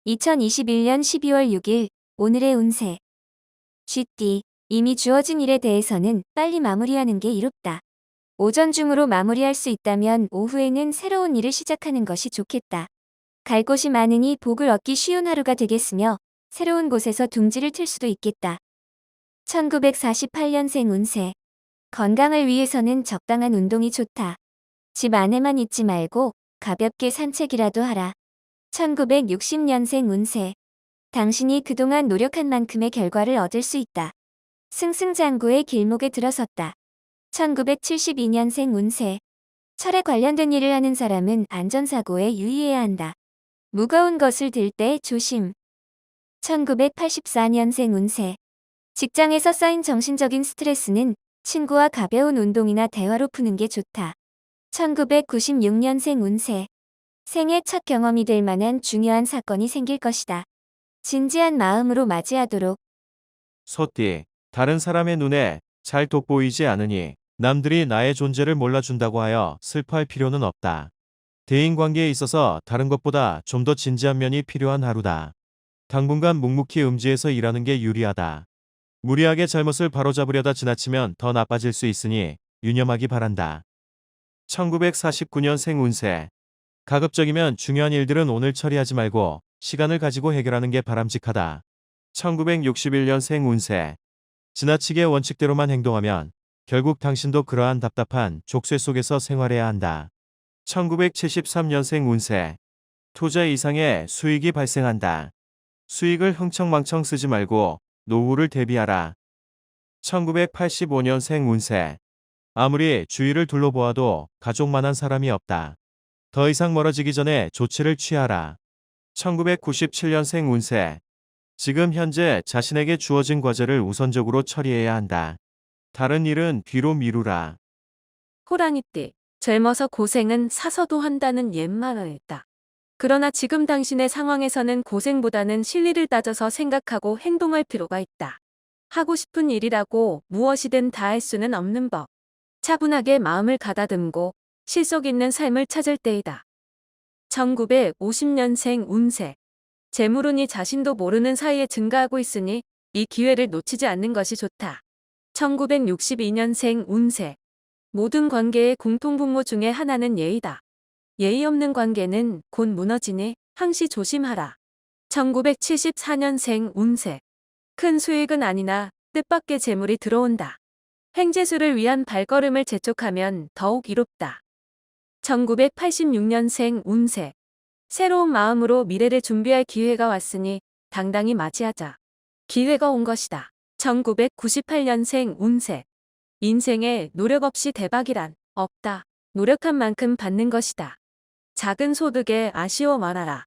2021년 12월 6일 오늘의 운세. 쥐띠. 이미 주어진 일에 대해서는 빨리 마무리하는 게 이롭다. 오전 중으로 마무리할 수 있다면 오후에는 새로운 일을 시작하는 것이 좋겠다. 갈 곳이 많으니 복을 얻기 쉬운 하루가 되겠으며 새로운 곳에서 둥지를 틀 수도 있겠다. 1948년생 운세. 건강을 위해서는 적당한 운동이 좋다. 집 안에만 있지 말고 가볍게 산책이라도 하라. 1960년생 운세. 당신이 그동안 노력한 만큼의 결과를 얻을 수 있다. 승승장구의 길목에 들어섰다. 1972년생 운세. 철에 관련된 일을 하는 사람은 안전사고에 유의해야 한다. 무거운 것을 들 때 조심. 1984년생 운세. 직장에서 쌓인 정신적인 스트레스는 친구와 가벼운 운동이나 대화로 푸는 게 좋다. 1996년생 운세. 생애 첫 경험이 될 만한 중요한 사건이 생길 것이다. 진지한 마음으로 맞이하도록. 소띠, 다른 사람의 눈에 잘 돋보이지 않으니 남들이 나의 존재를 몰라준다고 하여 슬퍼할 필요는 없다. 대인관계에 있어서 다른 것보다 좀 더 진지한 면이 필요한 하루다. 당분간 묵묵히 음지에서 일하는 게 유리하다. 무리하게 잘못을 바로잡으려다 지나치면 더 나빠질 수 있으니 유념하기 바란다. 1949년생 운세. 가급적이면 중요한 일들은 오늘 처리하지 말고 시간을 가지고 해결하는 게 바람직하다. 1961년생 운세. 지나치게 원칙대로만 행동하면 결국 당신도 그러한 답답한 족쇄 속에서 생활해야 한다. 1973년생 운세. 투자 이상의 수익이 발생한다. 수익을 흥청망청 쓰지 말고 노후를 대비하라. 1985년생 운세. 아무리 주위를 둘러보아도 가족만한 사람이 없다. 더 이상 멀어지기 전에 조치를 취하라. 1997년생 운세. 지금 현재 자신에게 주어진 과제를 우선적으로 처리해야 한다. 다른 일은 뒤로 미루라. 호랑이띠. 젊어서 고생은 사서도 한다는 옛말을 있다. 그러나 지금 당신의 상황에서는 고생보다는 실리를 따져서 생각하고 행동할 필요가 있다. 하고 싶은 일이라고 무엇이든 다 할 수는 없는 법. 차분하게 마음을 가다듬고 실속 있는 삶을 찾을 때이다. 1950년생 운세. 재물운이 자신도 모르는 사이에 증가하고 있으니 이 기회를 놓치지 않는 것이 좋다. 1962년생 운세. 모든 관계의 공통분모 중에 하나는 예의다. 예의 없는 관계는 곧 무너지니 항시 조심하라. 1974년생 운세. 큰 수익은 아니나 뜻밖의 재물이 들어온다. 횡재수를 위한 발걸음을 재촉하면 더욱 이롭다. 1986년생 운세. 새로운 마음으로 미래를 준비할 기회가 왔으니 당당히 맞이하자. 기회가 온 것이다. 1998년생 운세. 인생에 노력 없이 대박이란 없다. 노력한 만큼 받는 것이다. 작은 소득에 아쉬워 말아라.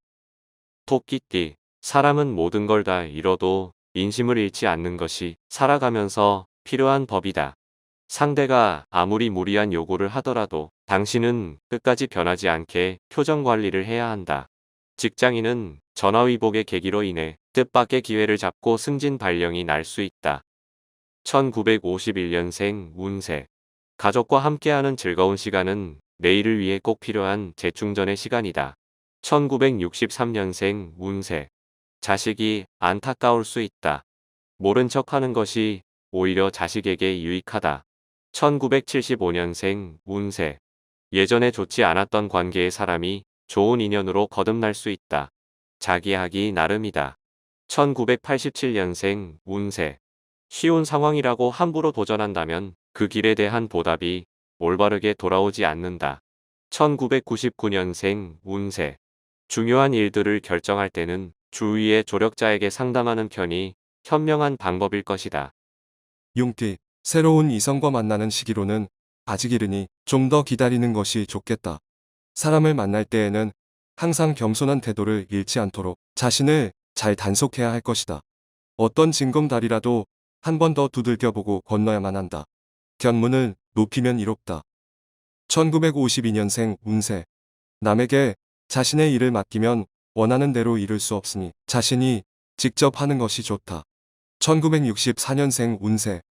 토끼띠. 사람은 모든 걸 다 잃어도 인심을 잃지 않는 것이 살아가면서 필요한 법이다. 상대가 아무리 무리한 요구를 하더라도 당신은 끝까지 변하지 않게 표정 관리를 해야 한다. 직장인은 전화위복의 계기로 인해 뜻밖의 기회를 잡고 승진 발령이 날 수 있다. 1951년생 운세. 가족과 함께하는 즐거운 시간은 내일을 위해 꼭 필요한 재충전의 시간이다. 1963년생 운세. 자식이 안타까울 수 있다. 모른 척하는 것이 오히려 자식에게 유익하다. 1975년생 운세. 예전에 좋지 않았던 관계의 사람이 좋은 인연으로 거듭날 수 있다. 자기하기 나름이다. 1987년생 운세. 쉬운 상황이라고 함부로 도전한다면 그 길에 대한 보답이 올바르게 돌아오지 않는다. 1999년생 운세. 중요한 일들을 결정할 때는 주위의 조력자에게 상담하는 편이 현명한 방법일 것이다. 용띠, 새로운 이성과 만나는 시기로는 아직 이르니 좀 더 기다리는 것이 좋겠다. 사람을 만날 때에는 항상 겸손한 태도를 잃지 않도록 자신을 잘 단속해야 할 것이다. 어떤 징검다리라도 한 번 더 두들겨보고 건너야만 한다. 견문을 높이면 이롭다. 1952년생 운세. 남에게 자신의 일을 맡기면 원하는 대로 이룰 수 없으니 자신이 직접 하는 것이 좋다. 1964년생 운세.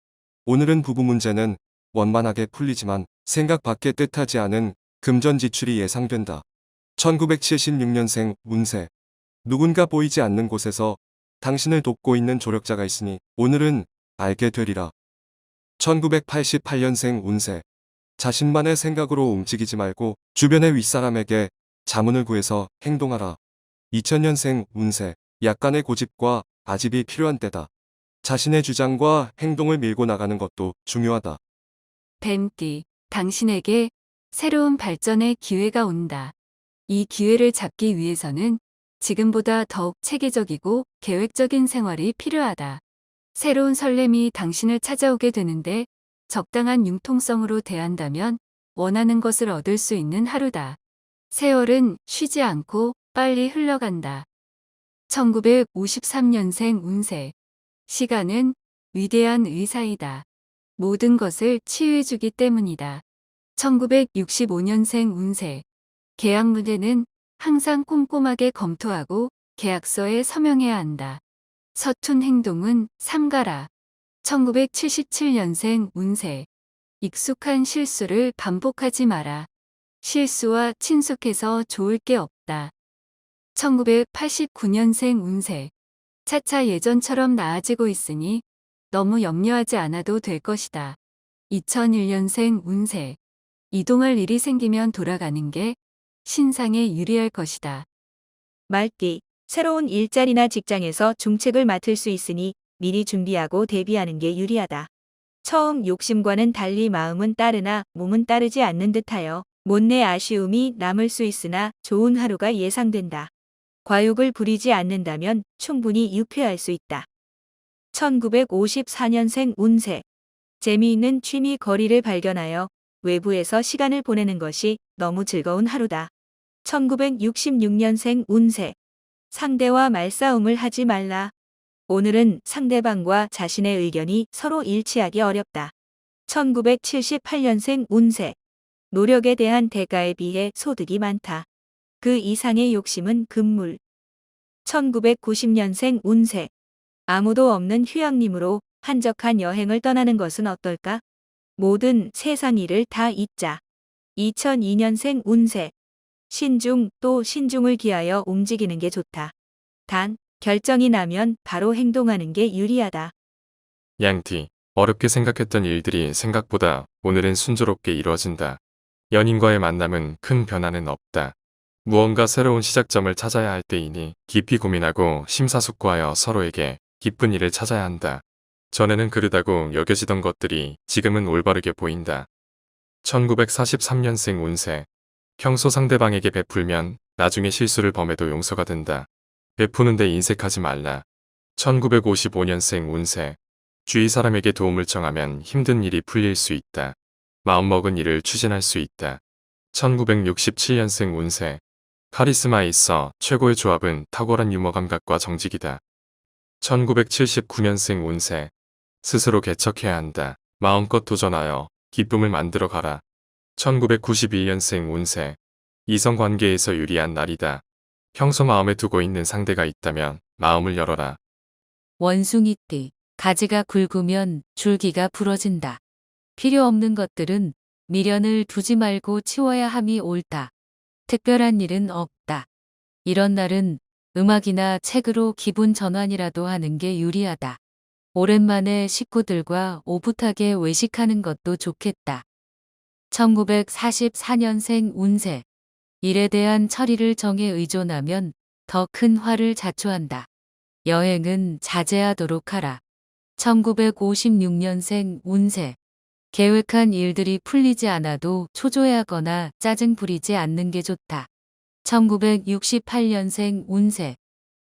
오늘은 부부 문제는 원만하게 풀리지만 생각 밖의 뜻하지 않은 금전 지출이 예상된다. 1976년생 운세. 누군가 보이지 않는 곳에서 당신을 돕고 있는 조력자가 있으니 오늘은 알게 되리라. 1988년생 운세. 자신만의 생각으로 움직이지 말고 주변의 윗사람에게 자문을 구해서 행동하라. 2000년생 운세. 약간의 고집과 아집이 필요한 때다. 자신의 주장과 행동을 밀고 나가는 것도 중요하다. 뱀띠, 당신에게 새로운 발전의 기회가 온다. 이 기회를 잡기 위해서는 지금보다 더욱 체계적이고 계획적인 생활이 필요하다. 새로운 설렘이 당신을 찾아오게 되는데 적당한 융통성으로 대한다면 원하는 것을 얻을 수 있는 하루다. 세월은 쉬지 않고 빨리 흘러간다. 1953년생 운세. 시간은 위대한 의사이다. 모든 것을 치유해주기 때문이다. 1965년생 운세. 계약 문제는 항상 꼼꼼하게 검토하고 계약서에 서명해야 한다. 서툰 행동은 삼가라. 1977년생 운세. 익숙한 실수를 반복하지 마라. 실수와 친숙해서 좋을 게 없다. 1989년생 운세. 차차 예전처럼 나아지고 있으니 너무 염려하지 않아도 될 것이다. 2001년생 운세. 이동할 일이 생기면 돌아가는 게 신상에 유리할 것이다. 말띠, 새로운 일자리나 직장에서 중책을 맡을 수 있으니 미리 준비하고 대비하는 게 유리하다. 처음 욕심과는 달리 마음은 따르나 몸은 따르지 않는 듯하여 못내 아쉬움이 남을 수 있으나 좋은 하루가 예상된다. 과욕을 부리지 않는다면 충분히 유쾌할 수 있다. 1954년생 운세. 재미있는 취미 거리를 발견하여 외부에서 시간을 보내는 것이 너무 즐거운 하루다. 1966년생 운세. 상대와 말싸움을 하지 말라. 오늘은 상대방과 자신의 의견이 서로 일치하기 어렵다. 1978년생 운세. 노력에 대한 대가에 비해 소득이 많다. 그 이상의 욕심은 금물. 1990년생 운세. 아무도 없는 휴양림으로 한적한 여행을 떠나는 것은 어떨까? 모든 세상 일을 다 잊자. 2002년생 운세. 신중 또 신중을 기하여 움직이는 게 좋다. 단, 결정이 나면 바로 행동하는 게 유리하다. 양띠, 어렵게 생각했던 일들이 생각보다 오늘은 순조롭게 이루어진다. 연인과의 만남은 큰 변화는 없다. 무언가 새로운 시작점을 찾아야 할 때이니 깊이 고민하고 심사숙고하여 서로에게 기쁜 일을 찾아야 한다. 전에는 그르다고 여겨지던 것들이 지금은 올바르게 보인다. 1943년생 운세. 평소 상대방에게 베풀면 나중에 실수를 범해도 용서가 된다. 베푸는데 인색하지 말라. 1955년생 운세. 주위 사람에게 도움을 청하면 힘든 일이 풀릴 수 있다. 마음먹은 일을 추진할 수 있다. 1967년생 운세. 카리스마 있어 최고의 조합은 탁월한 유머 감각과 정직이다. 1979년생 운세. 스스로 개척해야 한다. 마음껏 도전하여 기쁨을 만들어 가라. 1991년생 운세. 이성관계에서 유리한 날이다. 평소 마음에 두고 있는 상대가 있다면 마음을 열어라. 원숭이띠, 가지가 굵으면 줄기가 부러진다. 필요 없는 것들은 미련을 두지 말고 치워야 함이 옳다. 특별한 일은 없다. 이런 날은 음악이나 책으로 기분 전환이라도 하는 게 유리하다. 오랜만에 식구들과 오붓하게 외식하는 것도 좋겠다. 1944년생 운세. 일에 대한 처리를 정에 의존하면 더 큰 화를 자초한다. 여행은 자제하도록 하라. 1956년생 운세. 계획한 일들이 풀리지 않아도 초조해하거나 짜증 부리지 않는 게 좋다. 1968년생 운세.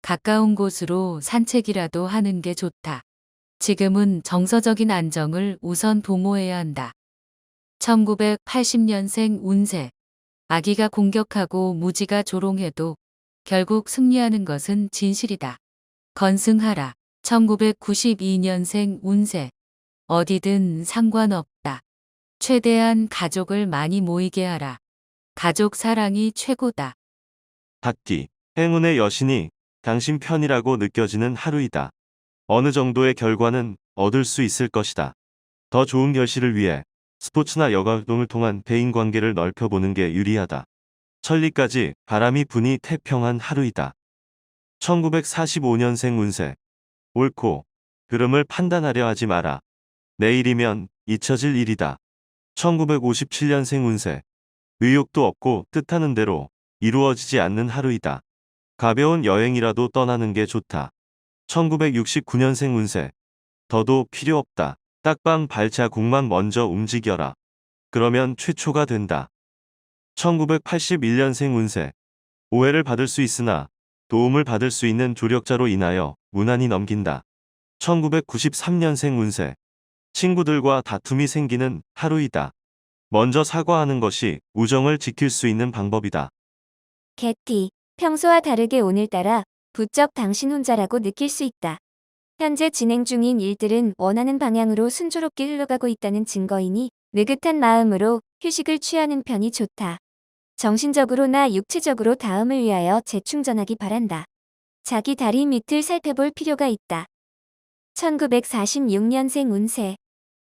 가까운 곳으로 산책이라도 하는 게 좋다. 지금은 정서적인 안정을 우선 도모해야 한다. 1980년생 운세. 아기가 공격하고 무지가 조롱해도 결국 승리하는 것은 진실이다. 건승하라. 1992년생 운세. 어디든 상관없다. 최대한 가족을 많이 모이게 하라. 가족 사랑이 최고다. 닭띠, 행운의 여신이 당신 편이라고 느껴지는 하루이다. 어느 정도의 결과는 얻을 수 있을 것이다. 더 좋은 결실을 위해 스포츠나 여가 활동을 통한 대인관계를 넓혀보는 게 유리하다. 천리까지 바람이 부니 태평한 하루이다. 1945년생 운세. 옳고 그름을 판단하려 하지 마라. 내일이면 잊혀질 일이다. 1957년생 운세. 의욕도 없고 뜻하는 대로 이루어지지 않는 하루이다. 가벼운 여행이라도 떠나는 게 좋다. 1969년생 운세. 더도 필요 없다. 딱밤 발자국만 먼저 움직여라. 그러면 최초가 된다. 1981년생 운세. 오해를 받을 수 있으나 도움을 받을 수 있는 조력자로 인하여 무난히 넘긴다. 1993년생 운세. 친구들과 다툼이 생기는 하루이다. 먼저 사과하는 것이 우정을 지킬 수 있는 방법이다. 개띠. 평소와 다르게 오늘따라 부쩍 당신 혼자라고 느낄 수 있다. 현재 진행 중인 일들은 원하는 방향으로 순조롭게 흘러가고 있다는 증거이니 느긋한 마음으로 휴식을 취하는 편이 좋다. 정신적으로나 육체적으로 다음을 위하여 재충전하기 바란다. 자기 다리 밑을 살펴볼 필요가 있다. 1946년생 운세.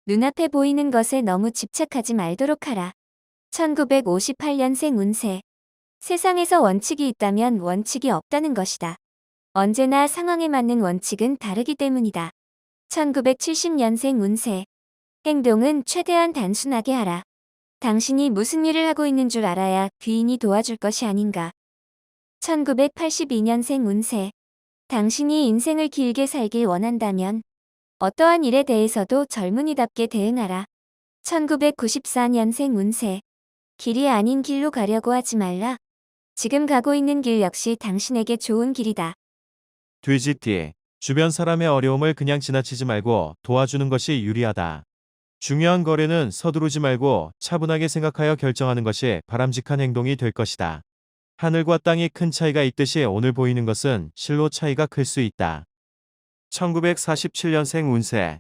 눈앞에 보이는 것에 너무 집착하지 말도록 하라. 1958년생 운세. 세상에서 원칙이 있다면 원칙이 없다는 것이다. 언제나 상황에 맞는 원칙은 다르기 때문이다. 1970년생 운세. 행동은 최대한 단순하게 하라. 당신이 무슨 일을 하고 있는 줄 알아야 귀인이 도와줄 것이 아닌가. 1982년생 운세. 당신이 인생을 길게 살길 원한다면 어떠한 일에 대해서도 젊은이답게 대응하라. 1994년생 운세. 길이 아닌 길로 가려고 하지 말라. 지금 가고 있는 길 역시 당신에게 좋은 길이다. 돼지띠. 주변 사람의 어려움을 그냥 지나치지 말고 도와주는 것이 유리하다. 중요한 거래는 서두르지 말고 차분하게 생각하여 결정하는 것이 바람직한 행동이 될 것이다. 하늘과 땅이 큰 차이가 있듯이 오늘 보이는 것은 실로 차이가 클 수 있다. 1947년생 운세.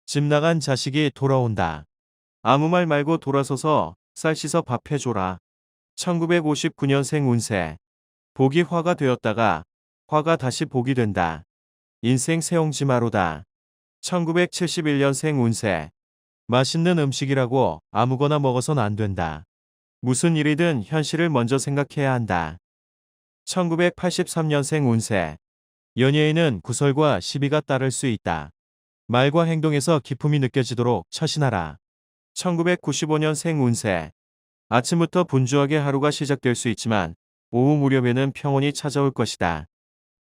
집 나간 자식이 돌아온다. 아무 말 말고 돌아서서 쌀 씻어 밥 해줘라. 1959년생 운세. 복이 화가 되었다가 화가 다시 복이 된다. 인생 세옹지마로다. 1971년생 운세. 맛있는 음식이라고 아무거나 먹어선 안 된다. 무슨 일이든 현실을 먼저 생각해야 한다. 1983년생 운세. 연예인은 구설과 시비가 따를 수 있다. 말과 행동에서 기품이 느껴지도록 처신하라. 1995년생 운세. 아침부터 분주하게 하루가 시작될 수 있지만 오후 무렵에는 평온이 찾아올 것이다.